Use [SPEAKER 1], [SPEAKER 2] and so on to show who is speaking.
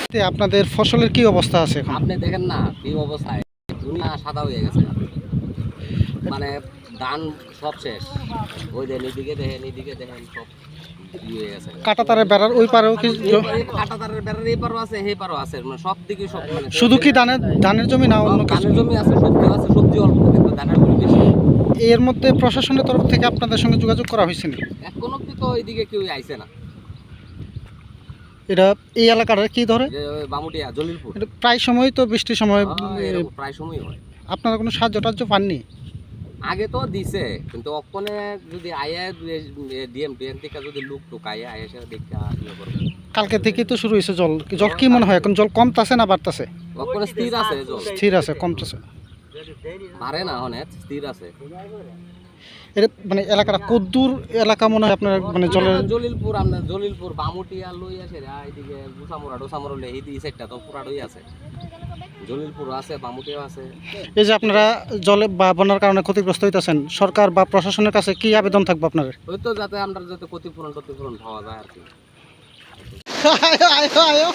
[SPEAKER 1] আপনাদের ফসলের কি অবস্থা আছে এখন?
[SPEAKER 2] আপনি দেখেন না কি অবস্থায়, দুনিয়া সাদা হয়ে গেছে। মানে ধান সব শেষ। ওই দেখেন এদিকে দেখেন সব ই হয়ে গেছে।
[SPEAKER 1] কাঁটাতারের বেড়ার ওই পারেও কি
[SPEAKER 2] কাঁটাতারের বেড়ার এই পারও আছে, এই পারও আছে, মানে সব দিকে সব, মানে
[SPEAKER 1] শুধু কি ধানের জমি না অন্য কিছু?
[SPEAKER 2] ধানের জমি আছে, সবজি অল্প, কিন্তু ধানের জমি বেশি।
[SPEAKER 1] এর মধ্যে প্রশাসনের তরফ থেকে আপনাদের সঙ্গে যোগাযোগ করা হয়েছে না?
[SPEAKER 2] এখন অব্দি তো এইদিকে কেউ আইছে না।
[SPEAKER 1] এটা এই এলাকাটা কি ধরে?
[SPEAKER 2] যে ওই বামুটিয়া জলিলপুর,
[SPEAKER 1] এটা প্রায় সময় তো বৃষ্টির সময়
[SPEAKER 2] এরকম প্রায় সময় হয়।
[SPEAKER 1] আপনারা কোনো সাহায্য টাহ্য পাননি?
[SPEAKER 2] আগে তো দিছে, কিন্তু অক্ষণে যদি আয়া ডিএম থেকে যদি লোক টুক আয়া এসে দেখতে ইয়ে করবে।
[SPEAKER 1] কালকে থেকেই তো শুরু হয়েছে জল। জল কি মনে হয় এখন জল কমতাছে না বাড়তাছে?
[SPEAKER 2] অক্ষণে স্থির আছে জল,
[SPEAKER 1] স্থির আছে, কমতেছে
[SPEAKER 2] পারে না, অনেক স্থির আছে।
[SPEAKER 1] এটা মানে এলাকাটা কদ্দুর এলাকা মনে হয় আপনার, মানে জলের?
[SPEAKER 2] জলিলপুর, আপনার জলিলপুর বামুটিয়া লই আসে এইদিকে ডোসামোরা লে এই সাইডটা তো পুরাটাই আছে। জলিলপুর আছে, বামুটিয়া আছে।
[SPEAKER 1] এই যে আপনারা জলে বা বন্যার কারণে ক্ষতিগ্রস্ত হইতেছেন, সরকার বা প্রশাসনের কাছে কি আবেদন থাকবে আপনার?
[SPEAKER 2] ওই তো যাতে আমরা যাতে ক্ষতিপূরণ পাওয়া যায় আর কি।
[SPEAKER 1] আয়ো আয়ো আয়ো